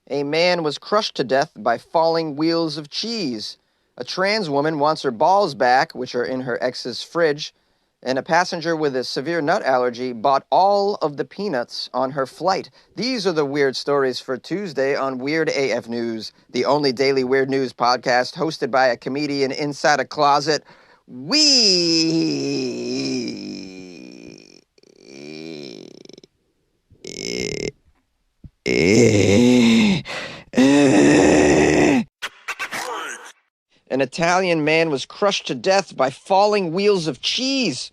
A man was crushed to death by falling wheels of cheese. A trans woman wants her balls back, which are in her ex's fridge. And a passenger with a severe nut allergy bought all of the peanuts on her flight. These are the weird stories for Tuesday on Weird AF News, the only daily weird news podcast hosted by a comedian inside a closet. An Italian man was crushed to death by falling wheels of cheese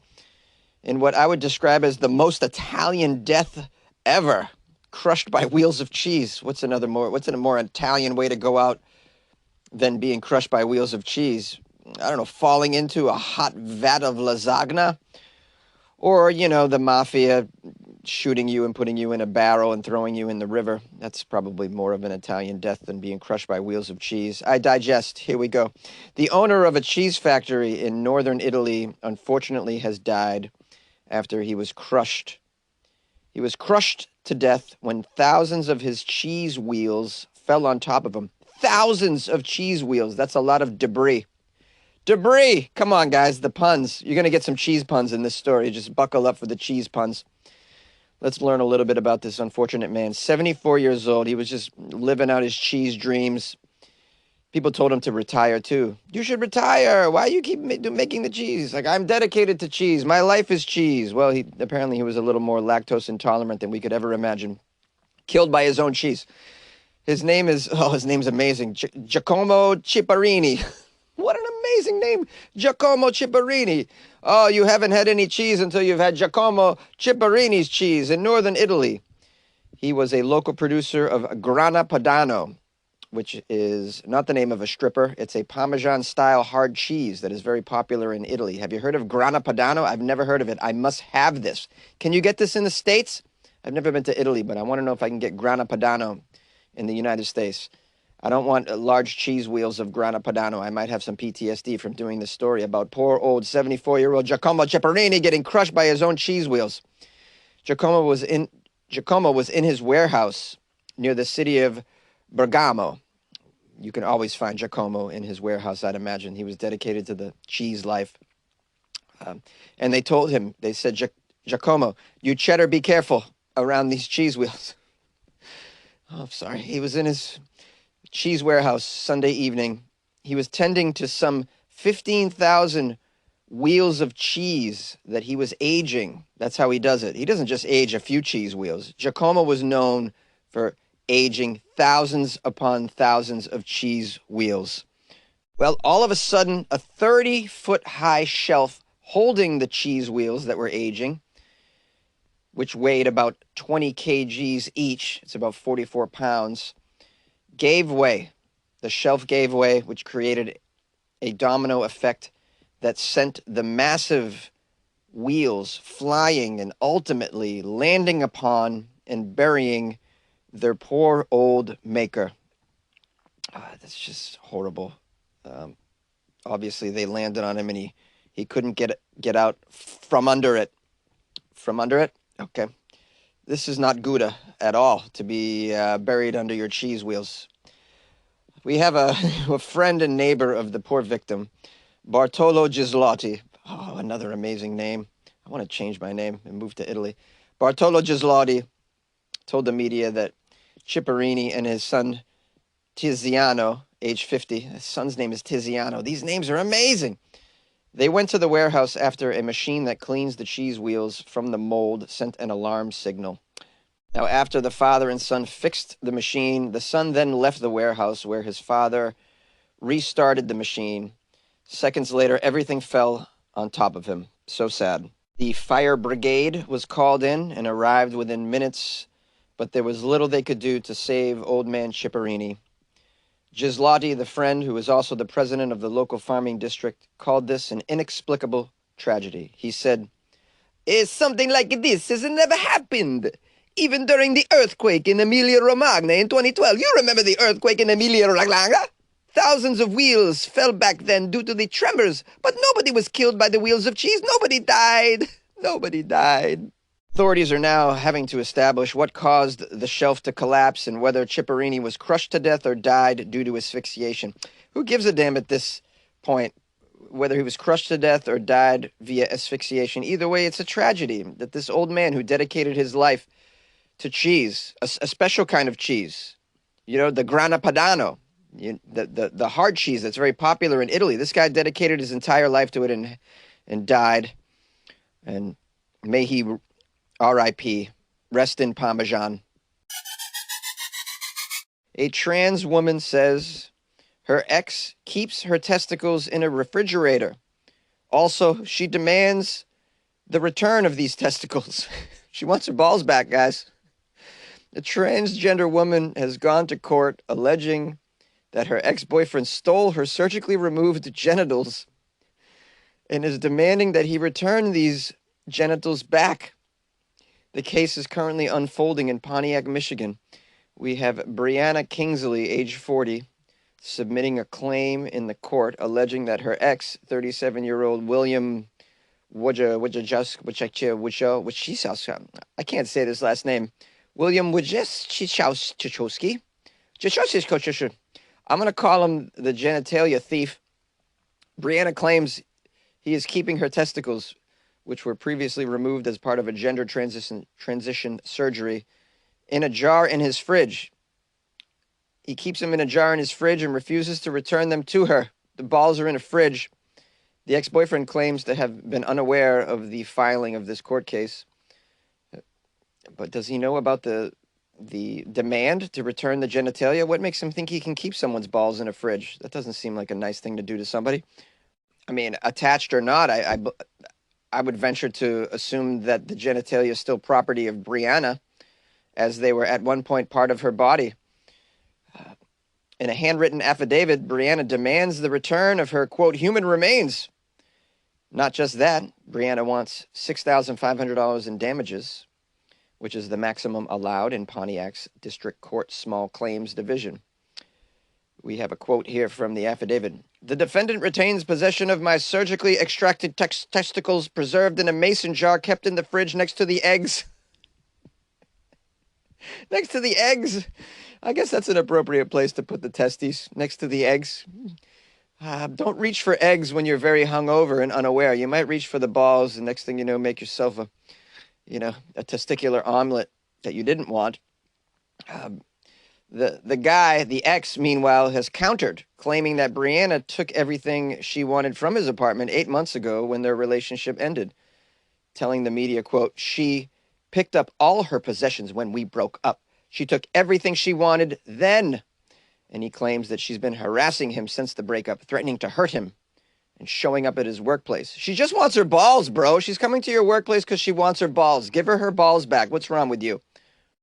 in what I would describe as the most Italian death ever. Crushed by wheels of cheese. What's a more Italian way to go out than being crushed by wheels of cheese? I don't know, falling into a hot vat of lasagna? Or, the mafia shooting you and putting you in a barrel and throwing you in the river. That's probably more of an Italian death than being crushed by wheels of cheese. I digest. Here we go. The owner of a cheese factory in northern Italy, unfortunately, has died after he was crushed. He was crushed to death when thousands of his cheese wheels fell on top of him. Thousands of cheese wheels. That's a lot of debris. Debris! Come on, guys, the puns. You're going to get some cheese puns in this story. Just buckle up for the cheese puns. Let's learn a little bit about this unfortunate man. 74 years old. He was just living out his cheese dreams. People told him to retire, too. You should retire. Why you keep making the cheese? Like, I'm dedicated to cheese. My life is cheese. Well, apparently he was a little more lactose intolerant than we could ever imagine. Killed by his own cheese. His name's amazing. Giacomo Ciparini. What an amazing name. Giacomo Ciparini. Oh, you haven't had any cheese until you've had Giacomo Ciparini's cheese in northern Italy. He was a local producer of Grana Padano, which is not the name of a stripper. It's a Parmesan-style hard cheese that is very popular in Italy. Have you heard of Grana Padano? I've never heard of it. I must have this. Can you get this in the States? I've never been to Italy, but I want to know if I can get Grana Padano in the United States. I don't want large cheese wheels of Grana Padano. I might have some PTSD from doing this story about poor old 74-year-old Giacomo Ciparini getting crushed by his own cheese wheels. Giacomo was in his warehouse near the city of Bergamo. You can always find Giacomo in his warehouse, I'd imagine. He was dedicated to the cheese life. And they said, Giacomo, you cheddar, be careful around these cheese wheels. Oh, sorry. He was in his cheese warehouse Sunday evening. He was tending to some 15,000 wheels of cheese that he was aging. That's how he does it. He doesn't just age a few cheese wheels. Giacomo was known for aging thousands upon thousands of cheese wheels. Well, all of a sudden, a 30-foot-high shelf holding the cheese wheels that were aging, which weighed about 20 kgs each, it's about 44 pounds, gave way. The shelf gave way, which created a domino effect that sent the massive wheels flying and ultimately landing upon and burying their poor old maker. That's just horrible. Obviously, they landed on him, and he couldn't get out from under it. From under it? Okay. This is not Gouda at all, to be buried under your cheese wheels. We have a friend and neighbor of the poor victim, Bartolo Gislotti. Oh, another amazing name. I want to change my name and move to Italy. Bartolo Gislotti told the media that Ciparini and his son Tiziano, age 50, his son's name is Tiziano. These names are amazing. They went to the warehouse after a machine that cleans the cheese wheels from the mold sent an alarm signal. Now, after the father and son fixed the machine, the son then left the warehouse where his father restarted the machine. Seconds later, everything fell on top of him. So sad. The fire brigade was called in and arrived within minutes, but there was little they could do to save old man Ciparini. Gislotti, the friend who is also the president of the local farming district, called this an inexplicable tragedy. He said, something like this has never happened. Even during the earthquake in Emilia-Romagna in 2012. You remember the earthquake in Emilia-Romagna? Thousands of wheels fell back then due to the tremors, but nobody was killed by the wheels of cheese. Nobody died. Nobody died. Authorities are now having to establish what caused the shelf to collapse and whether Chipperini was crushed to death or died due to asphyxiation. Who gives a damn at this point whether he was crushed to death or died via asphyxiation? Either way, it's a tragedy that this old man who dedicated his life to cheese, a special kind of cheese, the Grana Padano, the hard cheese that's very popular in Italy. This guy dedicated his entire life to it and died. And may he, R.I.P., rest in Parmesan. A trans woman says her ex keeps her testicles in a refrigerator. Also, she demands the return of these testicles. She wants her balls back, guys. The transgender woman has gone to court alleging that her ex-boyfriend stole her surgically removed genitals and is demanding that he return these genitals back. The case is currently unfolding in Pontiac, Michigan. We have Brianna Kingsley, age 40, submitting a claim in the court alleging that her ex, 37-year-old William I can't say this last name. William Wojciechowski. I'm going to call him the genitalia thief. Brianna claims he is keeping her testicles, which were previously removed as part of a gender transition surgery, in a jar in his fridge. He keeps them in a jar in his fridge and refuses to return them to her. The balls are in a fridge. The ex-boyfriend claims to have been unaware of the filing of this court case. But does he know about the demand to return the genitalia? What makes him think he can keep someone's balls in a fridge? That doesn't seem like a nice thing to do to somebody. I mean, attached or not, I would venture to assume that the genitalia is still property of Brianna, as they were at one point part of her body. In a handwritten affidavit, Brianna demands the return of her, quote, human remains. Not just that, Brianna wants $6,500 in damages, which is the maximum allowed in Pontiac's District Court Small Claims Division. We have a quote here from the affidavit. The defendant retains possession of my surgically extracted testicles preserved in a mason jar kept in the fridge next to the eggs. Next to the eggs. I guess that's an appropriate place to put the testes, next to the eggs. Don't reach for eggs when you're very hungover and unaware. You might reach for the balls, and next thing you know, make yourself a testicular omelet that you didn't want. The guy, the ex, meanwhile, has countered, claiming that Brianna took everything she wanted from his apartment 8 months ago when their relationship ended, telling the media, quote, she picked up all her possessions when we broke up. She took everything she wanted then. And he claims that she's been harassing him since the breakup, threatening to hurt him and showing up at his workplace. She just wants her balls, bro. She's coming to your workplace because she wants her balls. Give her balls back. What's wrong with you?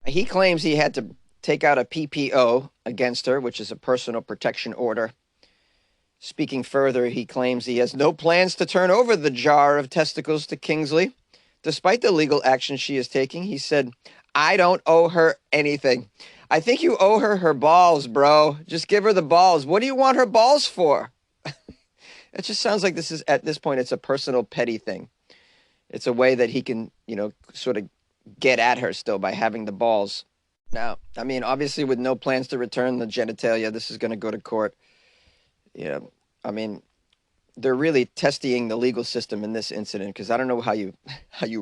He claims he had to take out a PPO against her, which is a personal protection order. Speaking further, he claims he has no plans to turn over the jar of testicles to Kingsley. Despite the legal action she is taking, he said, I don't owe her anything. I think you owe her balls, bro. Just give her the balls. What do you want her balls for? It just sounds like this is, at this point, it's a personal petty thing. It's a way that he can, sort of get at her still by having the balls. Now, I mean, obviously with no plans to return the genitalia, this is going to go to court. Yeah, I mean, they're really testing the legal system in this incident because I don't know how you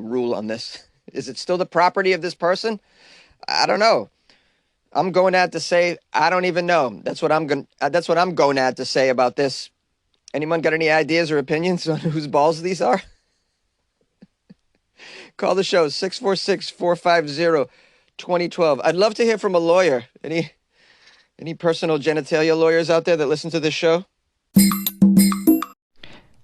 rule on this. Is it still the property of this person? I don't know. I'm going out to say I don't even know. That's what I'm going out to say about this. Anyone got any ideas or opinions on whose balls these are? Call the show 646-450-2012. I'd love to hear from a lawyer. Any personal genitalia lawyers out there that listen to this show?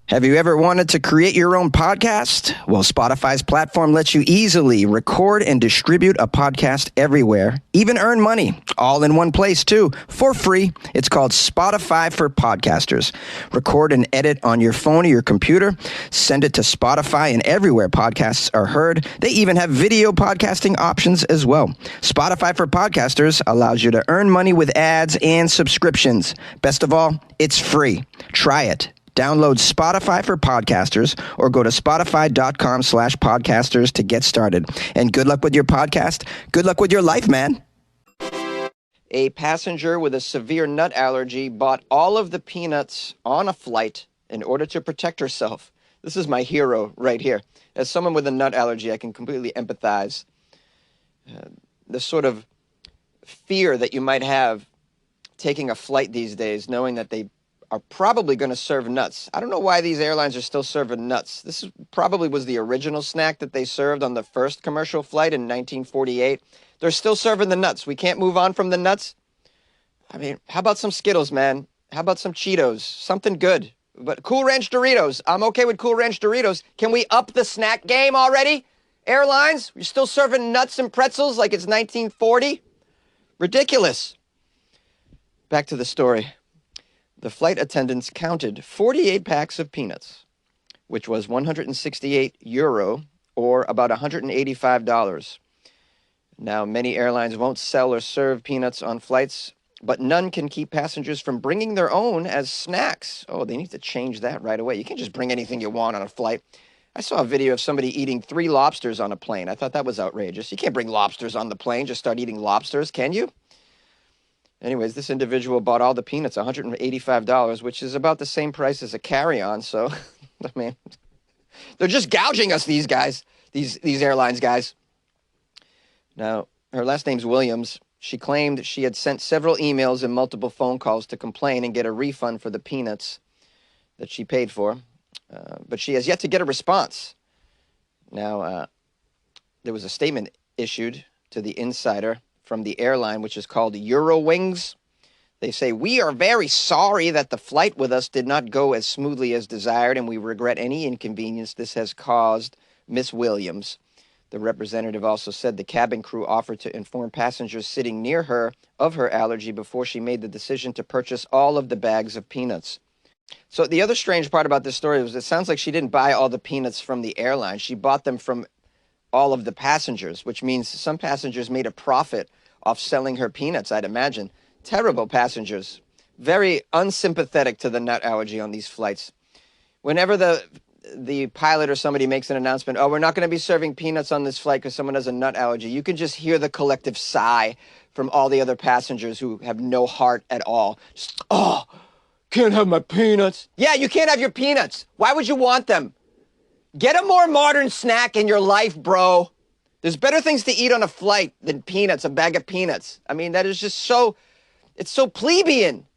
Have you ever wanted to create your own podcast? Well, Spotify's platform lets you easily record and distribute a podcast everywhere, even earn money, all in one place too, for free. It's called Spotify for Podcasters. Record and edit on your phone or your computer, send it to Spotify and everywhere podcasts are heard. They even have video podcasting options as well. Spotify for Podcasters allows you to earn money with ads and subscriptions. Best of all, it's free. Try it. Download Spotify for podcasters or go to spotify.com/podcasters to get started. And good luck with your podcast. Good luck with your life, man. A passenger with a severe nut allergy bought all of the peanuts on a flight in order to protect herself. This is my hero right here. As someone with a nut allergy, I can completely empathize. The sort of fear that you might have taking a flight these days, knowing that they are probably going to serve nuts. I don't know why these airlines are still serving nuts. This probably was the original snack that they served on the first commercial flight in 1948. They're still serving the nuts. We can't move on from the nuts. I mean, how about some Skittles, man? How about some Cheetos? Something good. But Cool Ranch Doritos. I'm okay with Cool Ranch Doritos. Can we up the snack game already? Airlines, you're still serving nuts and pretzels like it's 1940? Ridiculous. Back to the story. The flight attendants counted 48 packs of peanuts, which was 168 euro or about $185. Now, many airlines won't sell or serve peanuts on flights, but none can keep passengers from bringing their own as snacks. Oh, they need to change that right away. You can't just bring anything you want on a flight. I saw a video of somebody eating 3 lobsters on a plane. I thought that was outrageous. You can't bring lobsters on the plane, just start eating lobsters, can you? Anyways, this individual bought all the peanuts, $185, which is about the same price as a carry-on. So, I mean, they're just gouging us, these guys, these airlines guys. Now, her last name's Williams. She claimed she had sent several emails and multiple phone calls to complain and get a refund for the peanuts that she paid for. But she has yet to get a response. Now, there was a statement issued to the insider from the airline, which is called Eurowings. They say, "We are very sorry that the flight with us did not go as smoothly as desired, and we regret any inconvenience this has caused Miss Williams." The representative also said the cabin crew offered to inform passengers sitting near her of her allergy before she made the decision to purchase all of the bags of peanuts. So the other strange part about this story was it sounds like she didn't buy all the peanuts from the airline. She bought them from all of the passengers, which means some passengers made a profit off selling her peanuts, I'd imagine. Terrible passengers. Very unsympathetic to the nut allergy on these flights. Whenever the pilot or somebody makes an announcement, oh, we're not going to be serving peanuts on this flight because someone has a nut allergy, you can just hear the collective sigh from all the other passengers who have no heart at all. Just, oh, can't have my peanuts. Yeah, you can't have your peanuts. Why would you want them? Get a more modern snack in your life, bro. There's better things to eat on a flight than peanuts, a bag of peanuts. I mean, that is just so, it's so plebeian,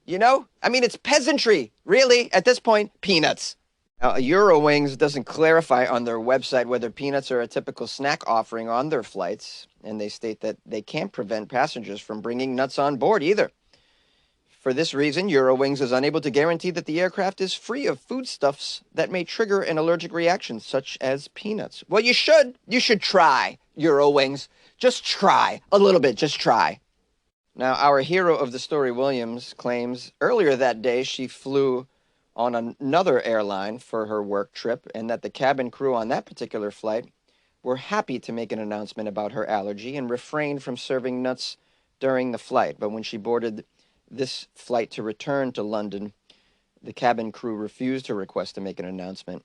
you know? I mean, it's peasantry, really, at this point, peanuts. Now, Eurowings doesn't clarify on their website whether peanuts are a typical snack offering on their flights, and they state that they can't prevent passengers from bringing nuts on board either. For this reason, Eurowings is unable to guarantee that the aircraft is free of foodstuffs that may trigger an allergic reaction, such as peanuts. Well, you should. You should try, Eurowings. Just try. A little bit. Just try. Now, our hero of the story, Williams, claims earlier that day she flew on another airline for her work trip, and that the cabin crew on that particular flight were happy to make an announcement about her allergy and refrained from serving nuts during the flight. But when she boarded this flight to return to London, the cabin crew refused her request to make an announcement.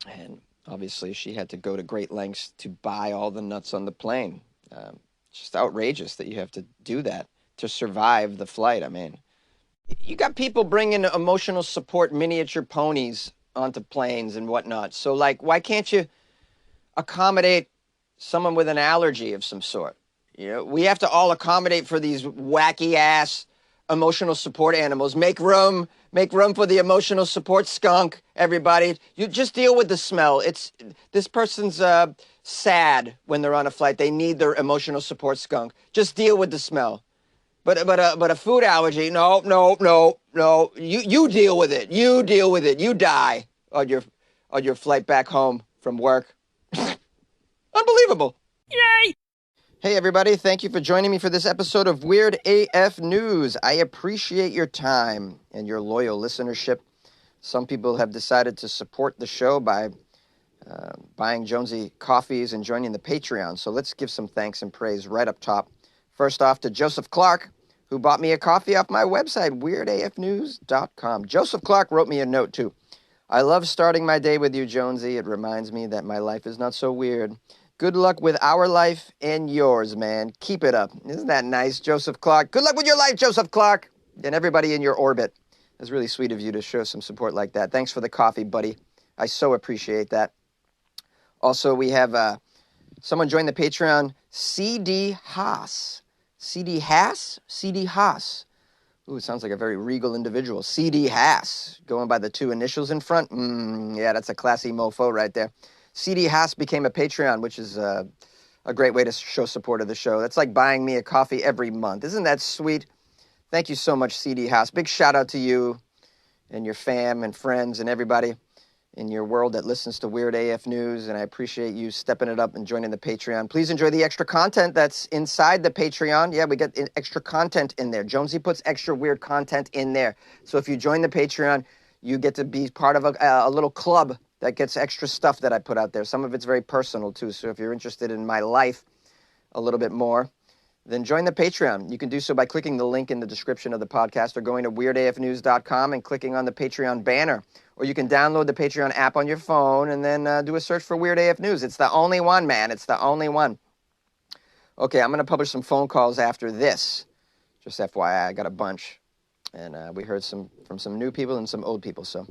And obviously she had to go to great lengths to buy all the nuts on the plane. Just outrageous that you have to do that to survive the flight. I mean, you got people bringing emotional support miniature ponies onto planes and whatnot. So, like, why can't you accommodate someone with an allergy of some sort? You know, we have to all accommodate for these wacky-ass emotional support animals. Make room for the emotional support skunk, everybody. You just deal with the smell. This person's sad when they're on a flight. They need their emotional support skunk. Just deal with the smell. But a food allergy, no. You deal with it. You deal with it. You die on your flight back home from work. Unbelievable. Yay! Hey, everybody. Thank you for joining me for this episode of Weird AF News. I appreciate your time and your loyal listenership. Some people have decided to support the show by buying Jonesy coffees and joining the Patreon. So let's give some thanks and praise right up top. First off to Joseph Clark, who bought me a coffee off my website, weirdafnews.com. Joseph Clark wrote me a note, too. I love starting my day with you, Jonesy. It reminds me that my life is not so weird. Good luck with our life and yours, man. Keep it up. Isn't that nice, Joseph Clark? Good luck with your life, Joseph Clark, and everybody in your orbit. It's really sweet of you to show some support like that. Thanks for the coffee, buddy. I so appreciate that. Also, we have someone joined the Patreon, CD Haas. CD Haas? CD Haas. Ooh, it sounds like a very regal individual. CD Haas, going by the two initials in front. Yeah, that's a classy mofo right there. CD Haas became a Patreon, which is a great way to show support of the show. That's like buying me a coffee every month. Isn't that sweet? Thank you so much, CD Haas. Big shout out to you and your fam and friends and everybody in your world that listens to Weird AF News, and I appreciate you stepping it up and joining the Patreon. Please enjoy the extra content that's inside the Patreon. Yeah, we get extra content in there. Jonesy puts extra weird content in there. So if you join the Patreon, you get to be part of a little club that gets extra stuff that I put out there. Some of it's very personal, too. So if you're interested in my life a little bit more, then join the Patreon. You can do so by clicking the link in the description of the podcast or going to weirdafnews.com and clicking on the Patreon banner. Or you can download the Patreon app on your phone and then do a search for Weird AF News. It's the only one, man. It's the only one. Okay, I'm going to publish some phone calls after this. Just FYI, I got a bunch. And we heard from some new people and some old people. So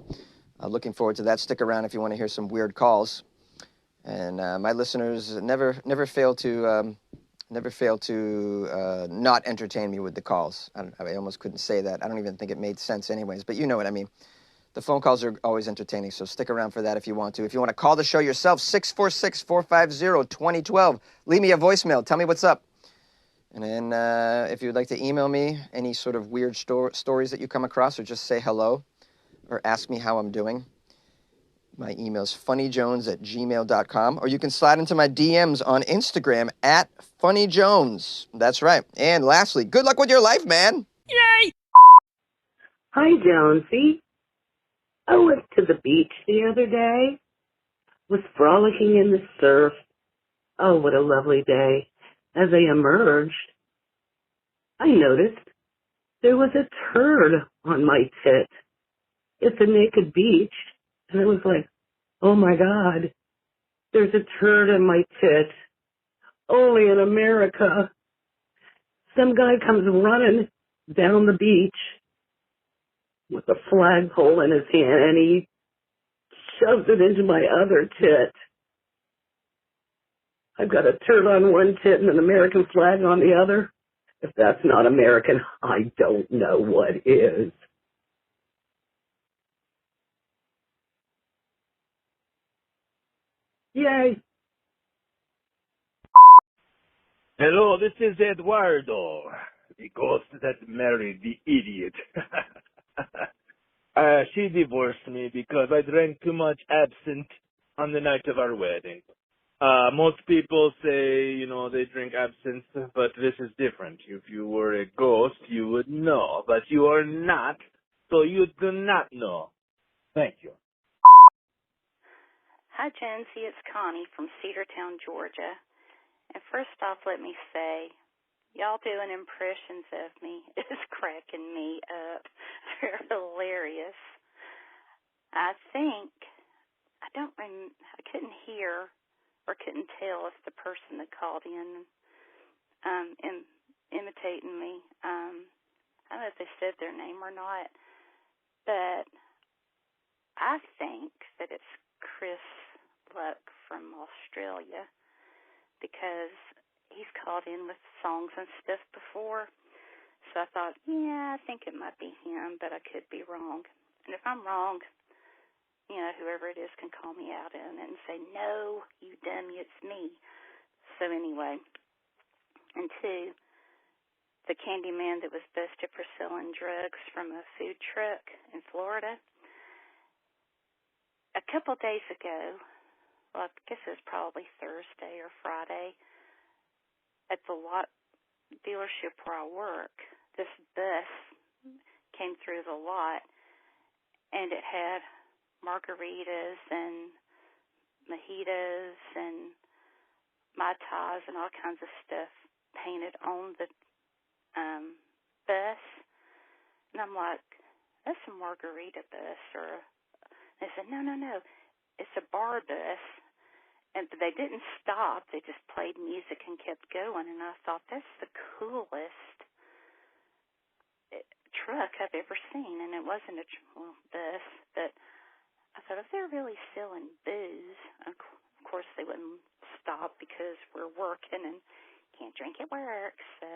looking forward to that. Stick around if you want to hear some weird calls. And my listeners never fail to not entertain me with the calls. I almost couldn't say that. I don't even think it made sense anyways, but you know what I mean. The phone calls are always entertaining, so stick around for that if you want to. If you want to call the show yourself, 646-450-2012. Leave me a voicemail. Tell me what's up. And then if you'd like to email me any sort of weird stories that you come across, or just say hello or ask me how I'm doing, my email is funnyjones@gmail.com, or you can slide into my DMs on Instagram @funnyjones. That's right. And lastly, good luck with your life, man. Yay! Hi, Jonesy. I went to the beach the other day, was frolicking in the surf. Oh, what a lovely day. As I emerged, I noticed there was a turd on my tit. It's a naked beach, and I was like, oh my God, there's a turd on my tit. Only in America. Some guy comes running down the beach with a flagpole in his hand, and he shoves it into my other tit. I've got a turd on one tit and an American flag on the other. If that's not American, I don't know what is. Yay. Hello, this is Eduardo, the ghost that married the idiot. She divorced me because I drank too much absinthe on the night of our wedding. Most people say, they drink absinthe, but this is different. If you were a ghost, you would know, but you are not, so you do not know. Thank you. Hi, Jonesy. It's Connie from Cedartown, Georgia. And first off, let me say, y'all doing impressions of me is cracking me up. They're hilarious. I couldn't hear or couldn't tell if the person that called in imitating me. I don't know if they said their name or not, but I think that it's Chris Luck from Australia, because he's called in with songs and stuff before. So I thought, I think it might be him, but I could be wrong. And if I'm wrong, whoever it is can call me out in it and say, no, you dummy, it's me. So anyway, and two, the candy man that was busted for selling drugs from a food truck in Florida. A couple days ago, well, I guess it was probably Thursday or Friday, at the lot dealership where I work, this bus came through the lot, and it had margaritas and mojitos and Mai Tais and all kinds of stuff painted on the bus. I'm like, that's a margarita bus. Or they said, no, it's a bar bus. And they didn't stop. They just played music and kept going. And I thought, that's the coolest truck I've ever seen. And it wasn't a bus, but I thought, if they're really selling booze, of course they wouldn't stop because we're working and can't drink at work. So,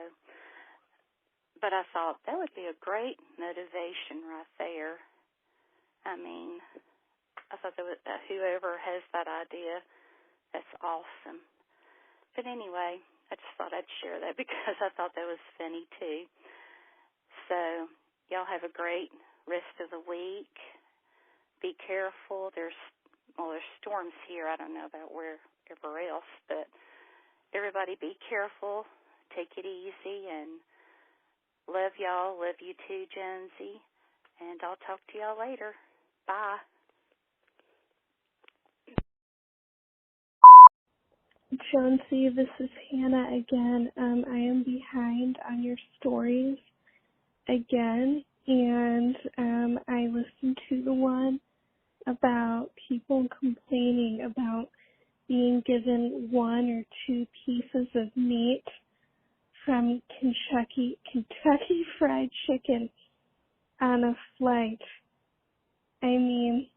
but I thought that would be a great motivation right there. I mean, I thought that whoever has that idea, that's awesome. But anyway, I just thought I'd share that because I thought that was funny too. So y'all have a great rest of the week. Be careful. There's storms here. I don't know about wherever else, but everybody be careful. Take it easy, and love y'all. Love you too, Jonesy. And I'll talk to y'all later. Bye. Jonesy, this is Hannah again. I am behind on your stories again, and I listened to the one about people complaining about being given 1 or 2 pieces of meat from Kentucky Fried Chicken on a flight. I mean,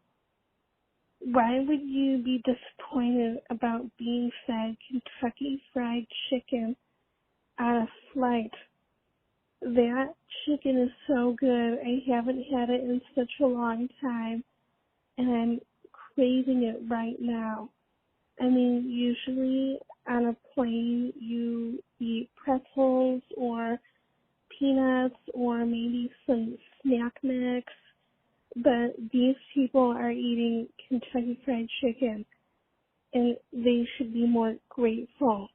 why would you be disappointed about being fed Kentucky Fried Chicken on a flight? That chicken is so good. I haven't had it in such a long time, and I'm craving it right now. I mean, usually on a plane you eat pretzels or peanuts or maybe some snack mix, but these people are eating Kentucky Fried Chicken, and they should be more grateful.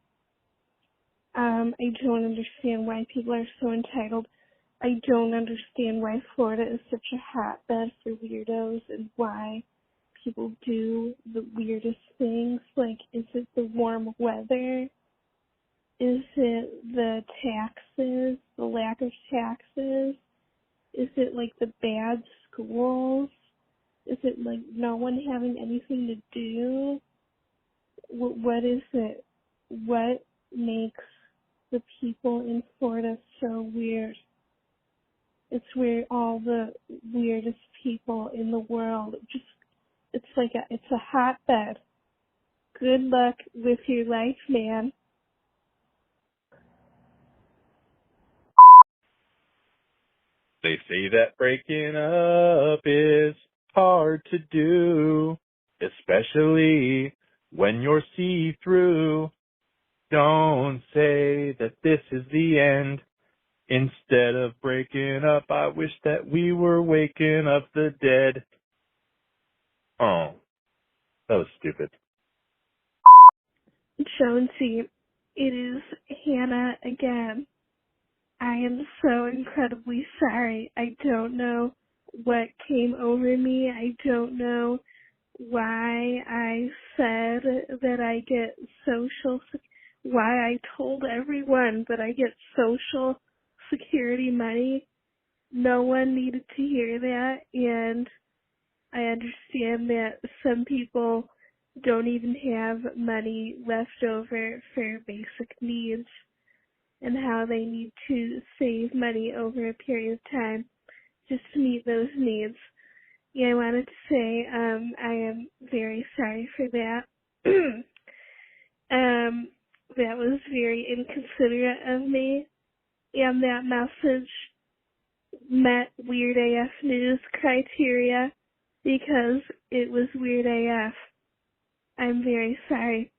I don't understand why people are so entitled. I don't understand why Florida is such a hotbed for weirdos and why people do the weirdest things. Like, is it the warm weather? Is it the taxes, the lack of taxes? Is it like the bad schools? Is it like no one having anything to do? What is it? What makes the people in Florida so weird? It's where all the weirdest people in the world it's a hotbed. Good luck with your life, man. They say that breaking up is hard to do, especially when you're see-through. Don't say that this is the end. Instead of breaking up, I wish that we were waking up the dead. Oh, that was stupid. Jonesy, it is Hannah again. I am so incredibly sorry. I don't know what came over me. I don't know why I said that I get why I told everyone that I get social security money. No one needed to hear that, and I understand that some people don't even have money left over for basic needs and how they need to save money over a period of time just to meet those needs. Yeah, I wanted to say I am very sorry for that. That was very inconsiderate of me, and that message met Weird AF News criteria because it was Weird AF. I'm very sorry.